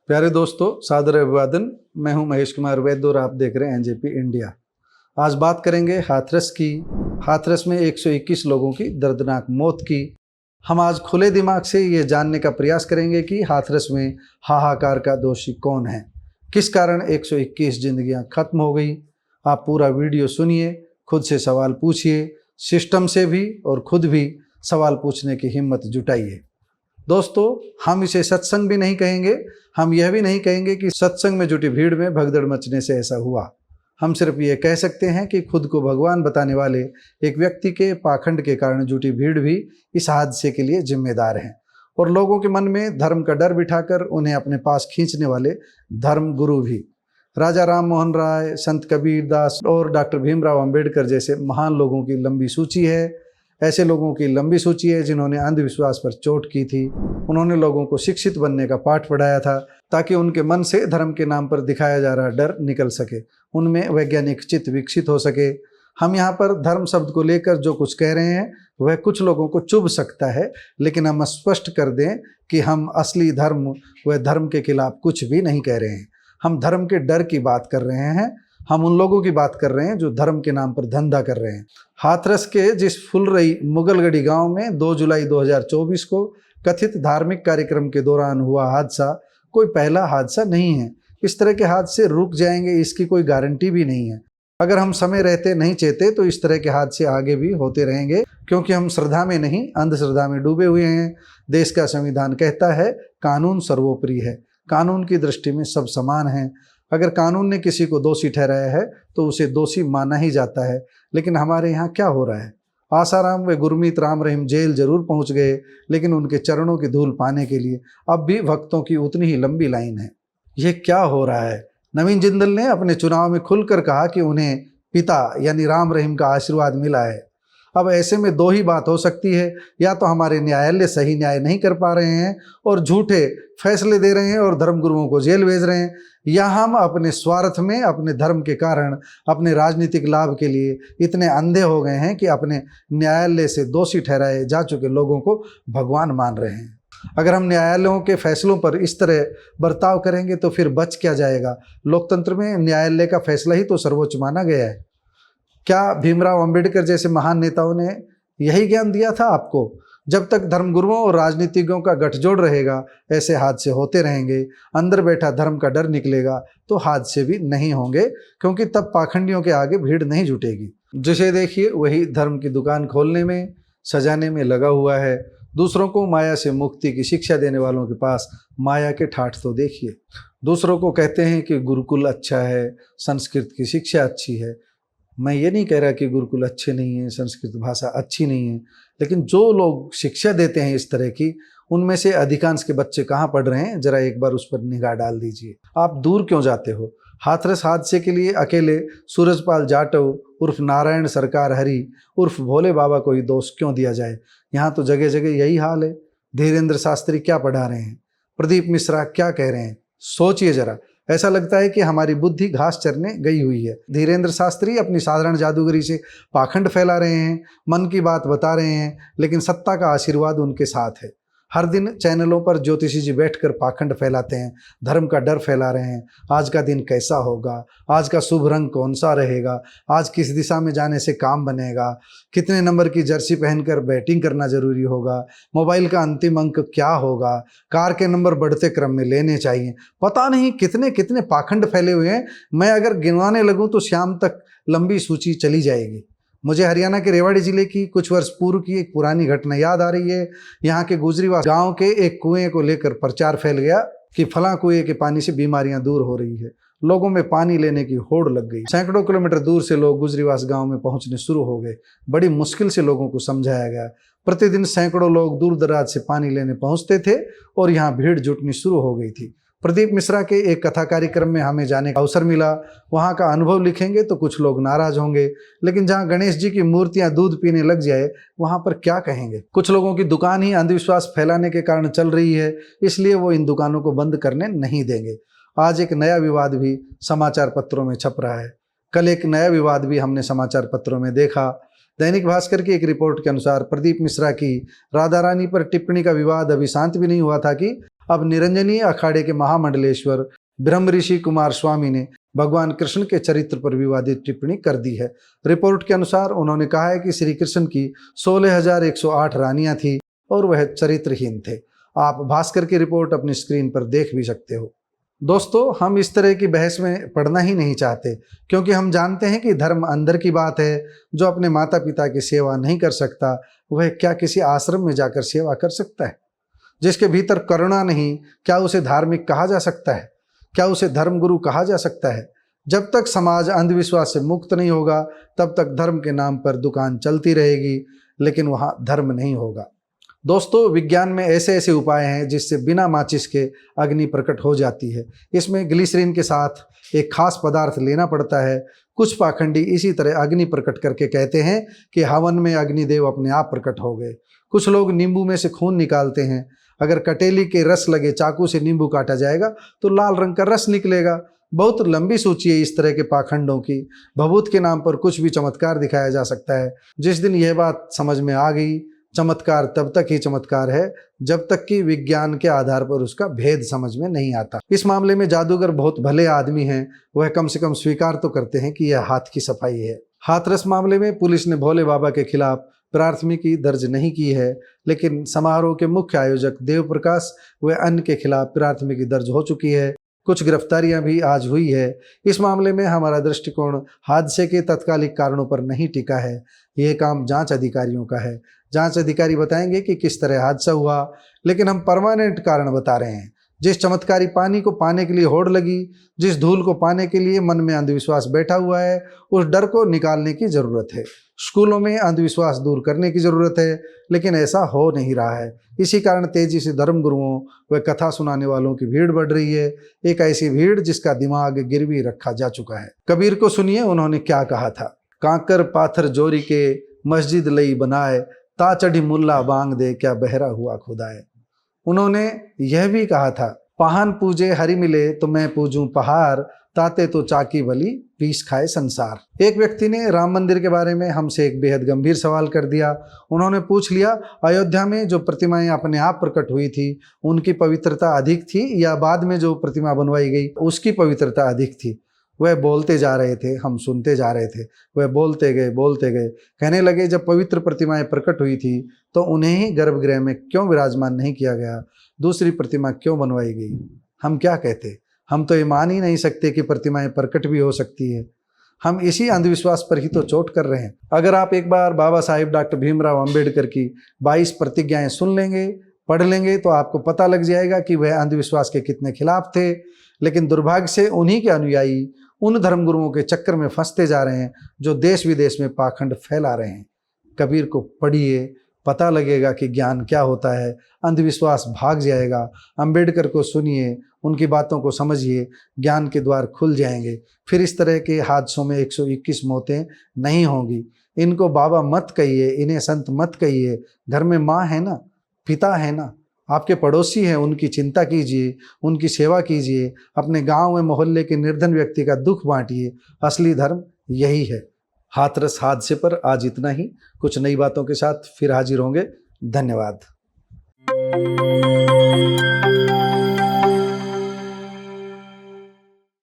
प्यारे दोस्तों, सादर अभिवादन। मैं हूं महेश कुमार वैद्य और आप देख रहे हैं एनजेपी इंडिया। आज बात करेंगे हाथरस की। हाथरस में 121 लोगों की दर्दनाक मौत की। हम आज खुले दिमाग से ये जानने का प्रयास करेंगे कि हाथरस में हाहाकार का दोषी कौन है, किस कारण 121 जिंदगियां खत्म हो गई। आप पूरा वीडियो सुनिए, खुद से सवाल पूछिए, सिस्टम से भी और खुद भी सवाल पूछने की हिम्मत जुटाइए। दोस्तों, हम इसे सत्संग भी नहीं कहेंगे, हम यह भी नहीं कहेंगे कि सत्संग में जुटी भीड़ में भगदड़ मचने से ऐसा हुआ। हम सिर्फ ये कह सकते हैं कि खुद को भगवान बताने वाले एक व्यक्ति के पाखंड के कारण जुटी भीड़ भी इस हादसे के लिए जिम्मेदार हैं, और लोगों के मन में धर्म का डर बिठाकर उन्हें अपने पास खींचने वाले धर्म गुरु भी। राजा राम मोहन राय, संत कबीर दास और डॉक्टर भीमराव अंबेडकर जैसे महान लोगों की लंबी सूची है। ऐसे लोगों की लंबी सूची है जिन्होंने अंधविश्वास पर चोट की थी। उन्होंने लोगों को शिक्षित बनने का पाठ पढ़ाया था ताकि उनके मन से धर्म के नाम पर दिखाया जा रहा डर निकल सके, उनमें वैज्ञानिक चित्त विकसित हो सके। हम यहाँ पर धर्म शब्द को लेकर जो कुछ कह रहे हैं वह कुछ लोगों को चुभ सकता है, लेकिन हम स्पष्ट कर दें कि हम असली धर्म व धर्म के खिलाफ कुछ भी नहीं कह रहे हैं। हम धर्म के डर की बात कर रहे हैं। हम उन लोगों की बात कर रहे हैं जो धर्म के नाम पर धंधा कर रहे हैं। हाथरस के जिस फुलरई मुगलगढ़ी गांव में 2 जुलाई 2024 को कथित धार्मिक कार्यक्रम के दौरान हुआ हादसा कोई पहला हादसा नहीं है। इस तरह के हादसे रुक जाएंगे इसकी कोई गारंटी भी नहीं है। अगर हम समय रहते नहीं चेते तो इस तरह के हादसे आगे भी होते रहेंगे, क्योंकि हम श्रद्धा में नहीं अंधश्रद्धा में डूबे हुए हैं। देश का संविधान कहता है कानून सर्वोपरि है, कानून की दृष्टि में सब समान हैं। अगर कानून ने किसी को दोषी ठहराया है तो उसे दोषी माना ही जाता है। लेकिन हमारे यहाँ क्या हो रहा है? आसाराम व गुरमीत राम रहीम जेल जरूर पहुँच गए, लेकिन उनके चरणों की धूल पाने के लिए अब भी भक्तों की उतनी ही लंबी लाइन है। ये क्या हो रहा है? नवीन जिंदल ने अपने चुनाव में खुलकर कहा कि उन्हें पिता यानी राम रहीम का आशीर्वाद मिला है। अब ऐसे में दो ही बात हो सकती है, या तो हमारे न्यायालय सही न्याय नहीं कर पा रहे हैं और झूठे फैसले दे रहे हैं और धर्मगुरुओं को जेल भेज रहे हैं, या हम अपने स्वार्थ में अपने धर्म के कारण अपने राजनीतिक लाभ के लिए इतने अंधे हो गए हैं कि अपने न्यायालय से दोषी ठहराए जा चुके लोगों को भगवान मान रहे हैं। अगर हम न्यायालयों के फैसलों पर इस तरह बर्ताव करेंगे तो फिर बच क्या जाएगा? लोकतंत्र में न्यायालय का फैसला ही तो सर्वोच्च माना गया है। क्या भीमराव अंबेडकर जैसे महान नेताओं ने यही ज्ञान दिया था आपको? जब तक धर्मगुरुओं और राजनीतिज्ञों का गठजोड़ रहेगा, ऐसे हादसे होते रहेंगे। अंदर बैठा धर्म का डर निकलेगा तो हादसे भी नहीं होंगे, क्योंकि तब पाखंडियों के आगे भीड़ नहीं जुटेगी। जिसे देखिए वही धर्म की दुकान खोलने में, सजाने में लगा हुआ है। दूसरों को माया से मुक्ति की शिक्षा देने वालों के पास माया के ठाठ तो देखिए। दूसरों को कहते हैं कि गुरुकुल अच्छा है, संस्कृत की शिक्षा अच्छी है। मैं ये नहीं कह रहा कि गुरुकुल अच्छे नहीं हैं, संस्कृत भाषा अच्छी नहीं है, लेकिन जो लोग शिक्षा देते हैं इस तरह की, उनमें से अधिकांश के बच्चे कहाँ पढ़ रहे हैं? जरा एक बार उस पर निगाह डाल दीजिए। आप दूर क्यों जाते हो? हाथरस हादसे के लिए अकेले सूरजपाल जाटव उर्फ नारायण सरकार हरि उर्फ भोले बाबा को ही दोष क्यों दिया जाए? यहाँ तो जगह जगह यही हाल है। धीरेन्द्र शास्त्री क्या पढ़ा रहे हैं? प्रदीप मिश्रा क्या कह रहे हैं? सोचिए जरा। ऐसा लगता है कि हमारी बुद्धि घास चरने गई हुई है। धीरेन्द्र शास्त्री अपनी साधारण जादूगरी से पाखंड फैला रहे हैं, मन की बात बता रहे हैं, लेकिन सत्ता का आशीर्वाद उनके साथ है। हर दिन चैनलों पर ज्योतिषी जी बैठकर पाखंड फैलाते हैं, धर्म का डर फैला रहे हैं। आज का दिन कैसा होगा, आज का शुभ रंग कौन सा रहेगा, आज किस दिशा में जाने से काम बनेगा, कितने नंबर की जर्सी पहनकर बैटिंग करना जरूरी होगा, मोबाइल का अंतिम अंक क्या होगा, कार के नंबर बढ़ते क्रम में लेने चाहिए। पता नहीं कितने कितने पाखंड फैले हुए हैं। मैं अगर गिनवाने लगूं तो शाम तक लंबी सूची चली जाएगी। मुझे हरियाणा के रेवाड़ी जिले की कुछ वर्ष पूर्व की एक पुरानी घटना याद आ रही है। यहाँ के गुजरीवास गांव के एक कुएं को लेकर प्रचार फैल गया कि फलां कुएं के पानी से बीमारियां दूर हो रही है। लोगों में पानी लेने की होड़ लग गई। सैकड़ों किलोमीटर दूर से लोग गुजरीवास गांव में पहुंचने शुरू हो गए। बड़ी मुश्किल से लोगों को समझाया गया। प्रतिदिन सैकड़ों लोग दूर दराज से पानी लेने पहुंचते थे और यहाँ भीड़ जुटनी शुरू हो गई थी। प्रदीप मिश्रा के एक कथा कार्यक्रम में हमें जाने का अवसर मिला। वहाँ का अनुभव लिखेंगे तो कुछ लोग नाराज होंगे, लेकिन जहाँ गणेश जी की मूर्तियाँ दूध पीने लग जाए वहाँ पर क्या कहेंगे? कुछ लोगों की दुकान ही अंधविश्वास फैलाने के कारण चल रही है, इसलिए वो इन दुकानों को बंद करने नहीं देंगे। आज एक नया विवाद भी समाचार पत्रों में छप रहा है। कल एक नया विवाद भी हमने समाचार पत्रों में देखा। दैनिक भास्कर की एक रिपोर्ट के अनुसार प्रदीप मिश्रा की राधा रानी पर टिप्पणी का विवाद अभी शांत भी नहीं हुआ था कि अब निरंजनी अखाड़े के महामंडलेश्वर ब्रह्म ऋषि कुमार स्वामी ने भगवान कृष्ण के चरित्र पर विवादित टिप्पणी कर दी है। रिपोर्ट के अनुसार उन्होंने कहा है कि श्री कृष्ण की 16,108 रानियां थी और वह चरित्रहीन थे। आप भास्कर की रिपोर्ट अपनी स्क्रीन पर देख भी सकते हो। दोस्तों, हम इस तरह की बहस में पढ़ना ही नहीं चाहते, क्योंकि हम जानते हैं कि धर्म अंदर की बात है। जो अपने माता पिता की सेवा नहीं कर सकता, वह क्या किसी आश्रम में जाकर सेवा कर सकता है? जिसके भीतर करुणा नहीं, क्या उसे धार्मिक कहा जा सकता है? क्या उसे धर्मगुरु कहा जा सकता है? जब तक समाज अंधविश्वास से मुक्त नहीं होगा, तब तक धर्म के नाम पर दुकान चलती रहेगी, लेकिन वहाँ धर्म नहीं होगा। दोस्तों, विज्ञान में ऐसे ऐसे उपाय हैं जिससे बिना माचिस के अग्नि प्रकट हो जाती है। इसमें ग्लिसरीन के साथ एक खास पदार्थ लेना पड़ता है। कुछ पाखंडी इसी तरह अग्नि प्रकट करके कहते हैं कि हवन में अग्निदेव अपने आप प्रकट हो गए। कुछ लोग नींबू में से खून निकालते हैं। अगर कटेली के रस लगे चाकू से नींबू काटा जाएगा तो लाल रंग का रस निकलेगा। बहुत लंबी सूची है इस तरह के पाखंडों की। भभूत के नाम पर कुछ भी चमत्कार दिखाया जा सकता है। जिस दिन यह बात समझ में आ गई, चमत्कार तब तक ही चमत्कार है जब तक कि विज्ञान के आधार पर उसका भेद समझ में नहीं आता। इस मामले में जादूगर बहुत भले आदमी हैं। वह कम से कम स्वीकार तो करते हैं कि यह हाथ की सफाई है। हाथरस मामले में पुलिस ने भोले बाबा के खिलाफ प्राथमिकी दर्ज नहीं की है, लेकिन समारोह के मुख्य आयोजक देव प्रकाश व अन्य के खिलाफ प्राथमिकी दर्ज हो चुकी है। कुछ गिरफ्तारियां भी आज हुई है। इस मामले में हमारा दृष्टिकोण हादसे के तात्कालिक कारणों पर नहीं टिका है। यह काम जांच अधिकारियों का है। जांच अधिकारी बताएंगे कि किस तरह हादसा हुआ, लेकिन हम परमानेंट कारण बता रहे हैं। जिस चमत्कारी पानी को पाने के लिए होड़ लगी, जिस धूल को पाने के लिए मन में अंधविश्वास बैठा हुआ है, उस डर को निकालने की जरूरत है। स्कूलों में अंधविश्वास दूर करने की जरूरत है, लेकिन ऐसा हो नहीं रहा है। इसी कारण तेजी से धर्मगुरुओं व कथा सुनाने वालों की भीड़ बढ़ रही है। एक ऐसी भीड़ जिसका दिमाग गिरवी रखा जा चुका है। कबीर को सुनिए, उन्होंने क्या कहा था। कांकर पाथर जोरी के मस्जिद लई बनाए, ता चढ़ी मुल्ला बांग दे, क्या बहरा हुआ खुदाए। उन्होंने यह भी कहा था, पहान पूजे हरि मिले तो मैं पूजूं पहाड़, ताते तो चाकी भली पीस खाए संसार। एक व्यक्ति ने राम मंदिर के बारे में हमसे एक बेहद गंभीर सवाल कर दिया। उन्होंने पूछ लिया, अयोध्या में जो प्रतिमाएं अपने आप प्रकट हुई थी, उनकी पवित्रता अधिक थी या बाद में जो प्रतिमा बनवाई गई उसकी पवित्रता अधिक थी? वह बोलते जा रहे थे, हम सुनते जा रहे थे। वह बोलते गए, कहने लगे, जब पवित्र प्रतिमाएं प्रकट हुई थी तो उन्हें ही गर्भगृह में क्यों विराजमान नहीं किया गया? दूसरी प्रतिमा क्यों बनवाई गई? हम क्या कहते? हम तो ये मान ही नहीं सकते कि प्रतिमाएं प्रकट भी हो सकती है। हम इसी अंधविश्वास पर ही तो चोट कर रहे हैं। अगर आप एक बार बाबा साहिब डॉक्टर भीमराव अंबेडकर की 22 प्रतिज्ञाएं सुन लेंगे, पढ़ लेंगे, तो आपको पता लग जाएगा कि वह अंधविश्वास के कितने खिलाफ थे। लेकिन दुर्भाग्य से उन्हीं के अनुयायी उन धर्मगुरुओं के चक्कर में फंसते जा रहे हैं जो देश विदेश में पाखंड फैला रहे हैं। कबीर को पढ़िए, पता लगेगा कि ज्ञान क्या होता है। अंधविश्वास भाग जाएगा। अंबेडकर को सुनिए, उनकी बातों को समझिए, ज्ञान के द्वार खुल जाएंगे। फिर इस तरह के हादसों में 121 मौतें नहीं होंगी। इनको बाबा मत कहिए, इन्हें संत मत कहिए। घर में माँ है ना, पिता है ना, आपके पड़ोसी हैं, उनकी चिंता कीजिए, उनकी सेवा कीजिए। अपने गांव में मोहल्ले के निर्धन व्यक्ति का दुख बांटिए। असली धर्म यही है। हाथरस हादसे पर आज इतना ही। कुछ नई बातों के साथ फिर हाजिर होंगे। धन्यवाद।